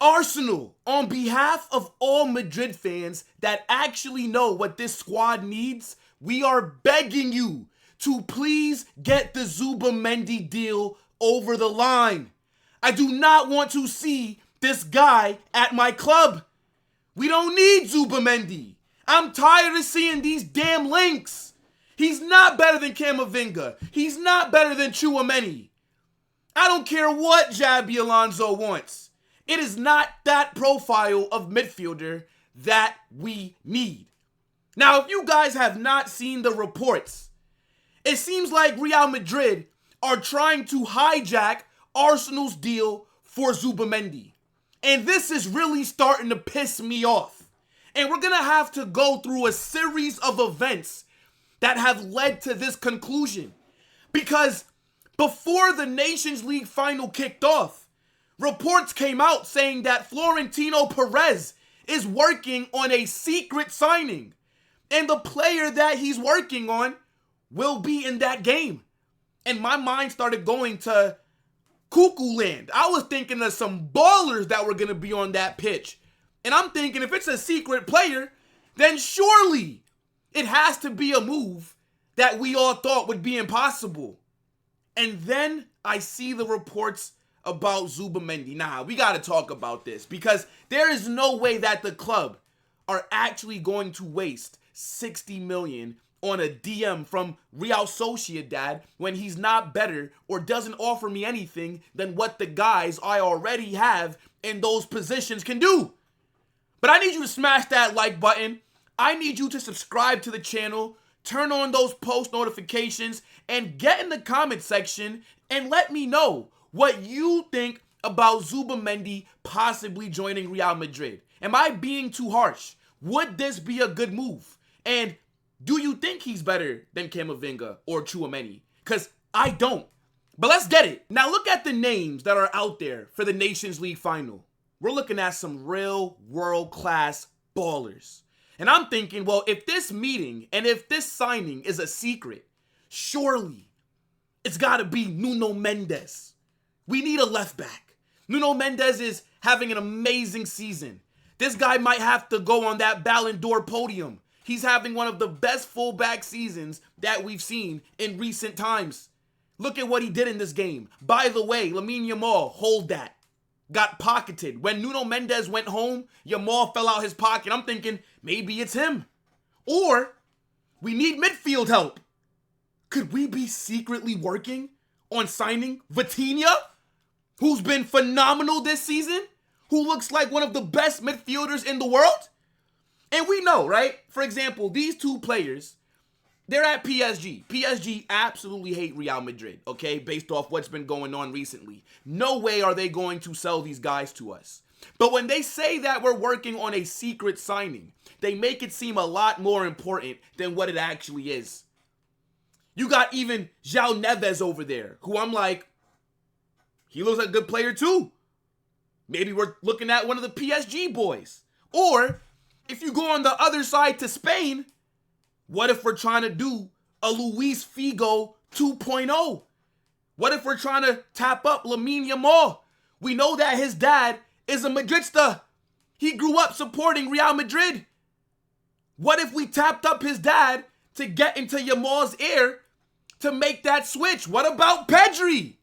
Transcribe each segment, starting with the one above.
Arsenal, on behalf of all Madrid fans that actually know what this squad needs, we are begging you to please get the Zubimendi deal over the line. I do not want to see this guy at my club. We don't need Zubimendi. I'm tired of seeing these damn links. He's not better than Camavinga. He's not better than Tchouaméni. I don't care what Xabi Alonso wants. It is not that profile of midfielder that we need. Now, if you guys have not seen the reports, it seems like Real Madrid are trying to hijack Arsenal's deal for Zubimendi. And this is really starting to piss me off. And we're going to have to go through a series of events that have led to this conclusion. Because before the Nations League final kicked off, reports came out saying that Florentino Pérez is working on a secret signing. And the player that he's working on will be in that game. And my mind started going to cuckoo land. I was thinking of some ballers that were going to be on that pitch. And I'm thinking if it's a secret player, then surely it has to be a move that we all thought would be impossible. And then I see the reports about Zubimendi. Nah, we got to talk about this because there is no way that the club are actually going to waste 60 million on a DM from Real Sociedad when he's not better or doesn't offer me anything than what the guys I already have in those positions can do. But I need you to smash that like button. I need you to subscribe to the channel, turn on those post notifications, and get in the comment section and let me know what you think about Zubimendi possibly joining Real Madrid. Am I being too harsh? Would this be a good move? And do you think he's better than Camavinga or Tchouaméni? Because I don't. But let's get it. Now look at the names that are out there for the Nations League final. We're looking at some real world-class ballers. And I'm thinking, well, if this meeting and if this signing is a secret, surely it's got to be Nuno Mendes. We need a left back. Nuno Mendes is having an amazing season. This guy might have to go on that Ballon d'Or podium. He's having one of the best fullback seasons that we've seen in recent times. Look at what he did in this game. By the way, Lamine Yamal, hold that. Got pocketed. When Nuno Mendes went home, Yamal fell out his pocket. I'm thinking, maybe it's him. Or, we need midfield help. Could we be secretly working on signing Vitinha, who's been phenomenal this season, who looks like one of the best midfielders in the world? And we know, right? For example, these two players, they're at PSG. PSG absolutely hate Real Madrid, okay? Based off what's been going on recently. No way are they going to sell these guys to us. But when they say that we're working on a secret signing, they make it seem a lot more important than what it actually is. You got even João Neves over there, who I'm like, he looks like a good player too. Maybe we're looking at one of the PSG boys. Or, if you go on the other side to Spain, what if we're trying to do a Luis Figo 2.0? What if we're trying to tap up Lamine Yamal? We know that his dad is a Madridista. He grew up supporting Real Madrid. What if we tapped up his dad to get into Yamal's ear to make that switch? What about Pedri?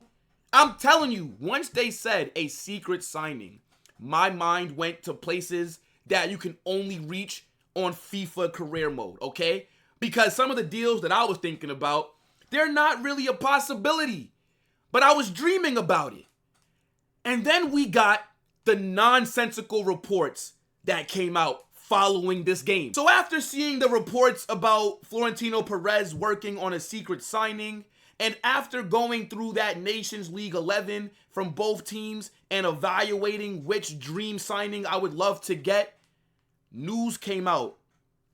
I'm telling you, once they said a secret signing, my mind went to places that you can only reach on FIFA career mode, okay? Because some of the deals that I was thinking about, they're not really a possibility. But I was dreaming about it. And then we got the nonsensical reports that came out following this game. So after seeing the reports about Florentino Pérez working on a secret signing, and after going through that Nations League 11 from both teams and evaluating which dream signing I would love to get, news came out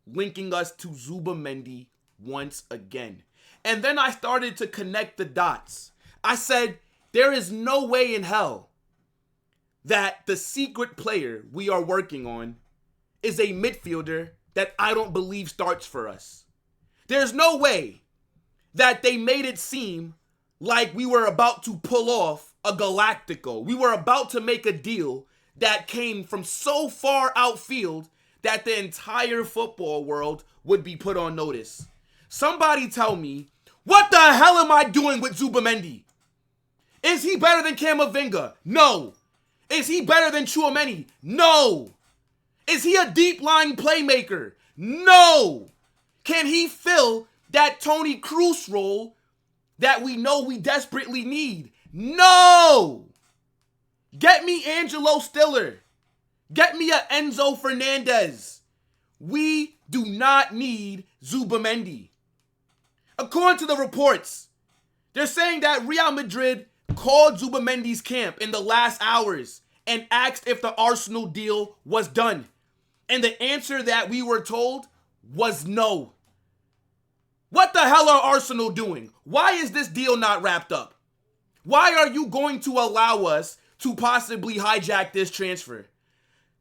linking us to Zubimendi once again. And then I started to connect the dots. I said, there is no way in hell that the secret player we are working on is a midfielder that I don't believe starts for us. There's no way that they made it seem like we were about to pull off a Galactico. We were about to make a deal that came from so far outfield that the entire football world would be put on notice. Somebody tell me, what the hell am I doing with Zubimendi? Is he better than Camavinga? No. Is he better than Tchouaméni? No. Is he a deep-lying playmaker? No. Can he fill that Toni Kroos role that we know we desperately need? No. Get me Angelo Stiller. Get me a Enzo Fernandez. We do not need Zubimendi. According to the reports, they're saying that Real Madrid called Zubimendi's camp in the last hours and asked if the Arsenal deal was done. And the answer that we were told was no. What the hell are Arsenal doing? Why is this deal not wrapped up? Why are you going to allow us to possibly hijack this transfer?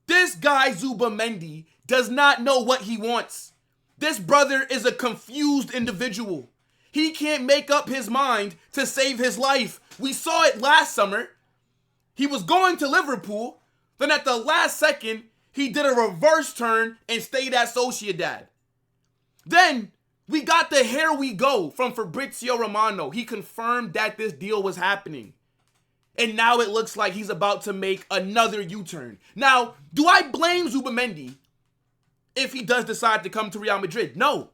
This guy Zubimendi does not know what he wants. This brother is a confused individual. He can't make up his mind to save his life. We saw it last summer. He was going to Liverpool, then at the last second, he did a reverse turn and stayed at Sociedad. Then we got the "here we go" from Fabrizio Romano. He confirmed that this deal was happening. And now it looks like he's about to make another U-turn. Now, do I blame Zubimendi if he does decide to come to Real Madrid? No.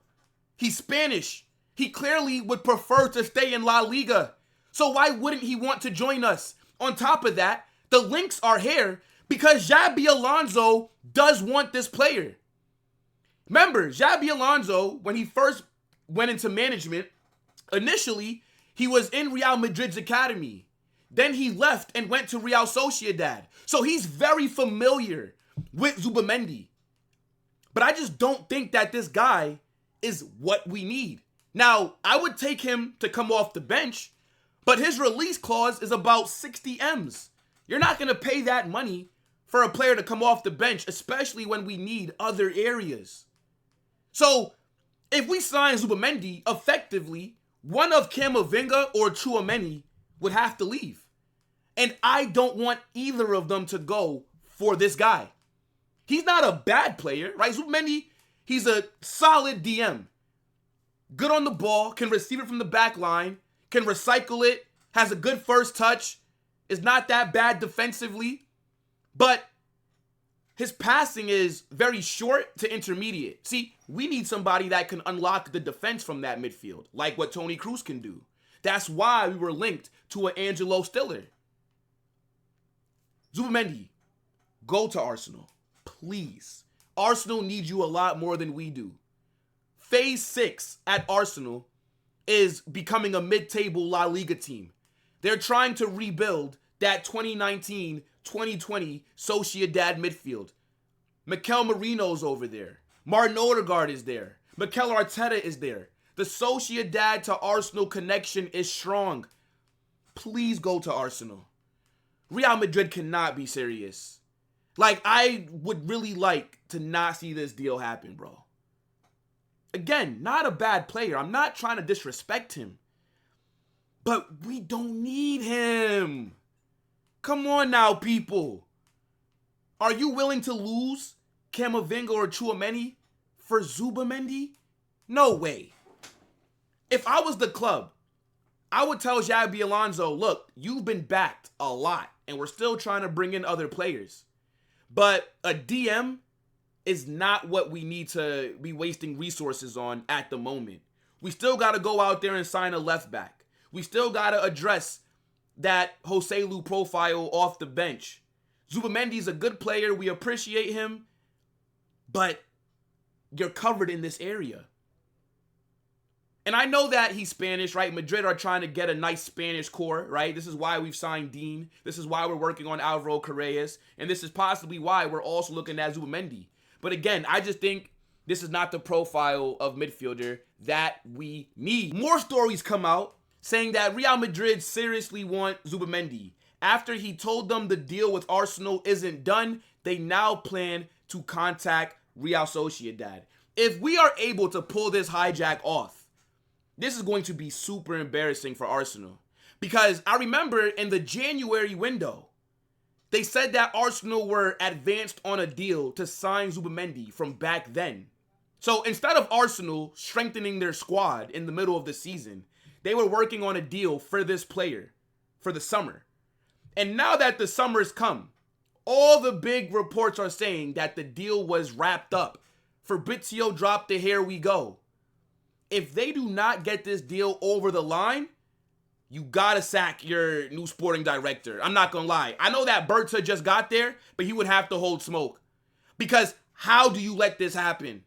He's Spanish. He clearly would prefer to stay in La Liga. So why wouldn't he want to join us? On top of that, the links are here because Xabi Alonso does want this player. Remember, Xabi Alonso, when he first went into management, initially, he was in Real Madrid's academy. Then he left and went to Real Sociedad. So he's very familiar with Zubimendi. But I just don't think that this guy is what we need. Now, I would take him to come off the bench, but his release clause is about 60 M's. You're not going to pay that money for a player to come off the bench, especially when we need other areas. So, if we sign Zubimendi, effectively, one of Camavinga or Tchouaméni would have to leave. And I don't want either of them to go for this guy. He's not a bad player, right? Zubimendi, he's a solid DM. Good on the ball, can receive it from the back line, can recycle it, has a good first touch, is not that bad defensively, but his passing is very short to intermediate. See, we need somebody that can unlock the defense from that midfield, like what Toni Kroos can do. That's why we were linked to an Angelo Stiller. Zubimendi, go to Arsenal, please. Arsenal needs you a lot more than we do. Phase 6 at Arsenal is becoming a mid-table La Liga team. They're trying to rebuild that 2019-2020 Sociedad midfield. Mikel Merino's over there. Martin Odegaard is there. Mikel Arteta is there. The Sociedad to Arsenal connection is strong. Please go to Arsenal. Real Madrid cannot be serious. Like, I would really like to not see this deal happen, bro. Again, not a bad player. I'm not trying to disrespect him. But we don't need him. Come on now, people. Are you willing to lose Camavinga or Tchouaméni for Zubimendi? No way. If I was the club, I would tell Xabi Alonso, look, you've been backed a lot, and we're still trying to bring in other players. But a DM is not what we need to be wasting resources on at the moment. We still got to go out there and sign a left back. We still got to address that Joselu profile off the bench. Zubimendi's a good player. We appreciate him. But you're covered in this area. And I know that he's Spanish, right? Madrid are trying to get a nice Spanish core, right? This is why we've signed Dean. This is why we're working on Alvaro Carreras. And this is possibly why we're also looking at Zubimendi. But again, I just think this is not the profile of midfielder that we need. More stories come out saying that Real Madrid seriously want Zubimendi. After he told them the deal with Arsenal isn't done, they now plan to contact Real Sociedad. If we are able to pull this hijack off, this is going to be super embarrassing for Arsenal. Because I remember in the January window, They said that Arsenal were advanced on a deal to sign Zubimendi from back then. So instead of Arsenal strengthening their squad in the middle of the season, they were working on a deal for this player for the summer. And now that the summer's come, all the big reports are saying that the deal was wrapped up. Fabrizio dropped the "here we go." If they do not get this deal over the line, you gotta sack your new sporting director. I'm not gonna lie. I know that Berta just got there, but he would have to hold smoke. Because how do you let this happen?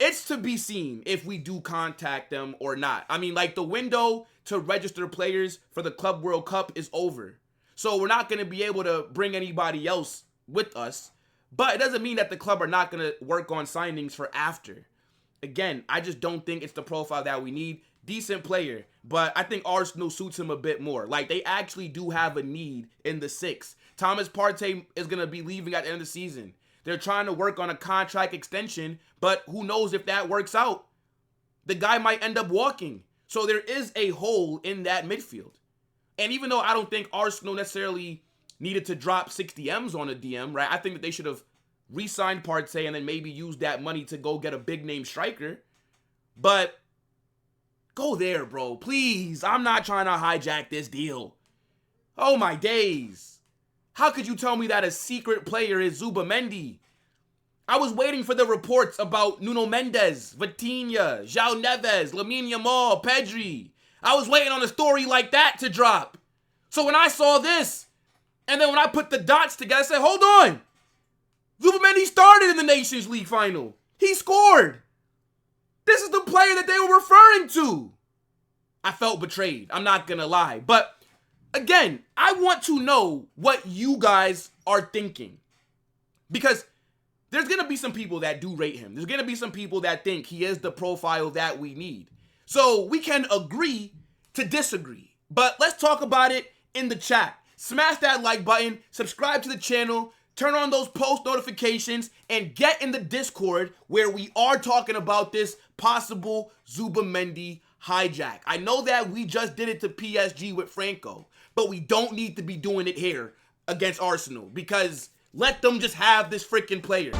It's to be seen if we do contact them or not. I mean, like, the window to register players for the Club World Cup is over. So we're not gonna be able to bring anybody else with us. But it doesn't mean that the club are not gonna work on signings for after. Again, I just don't think it's the profile that we need. Decent player, but I think Arsenal suits him a bit more. Like, they actually do have a need in the six. Thomas Partey is going to be leaving at the end of the season. They're trying to work on a contract extension, but who knows if that works out. The guy might end up walking. So there is a hole in that midfield. And even though I don't think Arsenal necessarily needed to drop 60 M's on a DM, right? I think that they should have re-signed Partey and then maybe used that money to go get a big-name striker. But go there, bro. Please. I'm not trying to hijack this deal. Oh, my days. How could you tell me that a secret player is Zubimendi? I was waiting for the reports about Nuno Mendes, Vitinha, João Neves, Lamine Yamal, Pedri. I was waiting on a story like that to drop. So when I saw this, and then when I put the dots together, I said, hold on. Zubimendi started in the Nations League final. He scored. This is the player that they were referring to. I felt betrayed. I'm not going to lie. But again, I want to know what you guys are thinking. Because there's going to be some people that do rate him. There's going to be some people that think he is the profile that we need. So we can agree to disagree. But let's talk about it in the chat. Smash that like button. Subscribe to the channel. Turn on those post notifications and get in the Discord where we are talking about this possible Zubimendi hijack. I know that we just did it to PSG with Franco, but we don't need to be doing it here against Arsenal because let them just have this freaking player.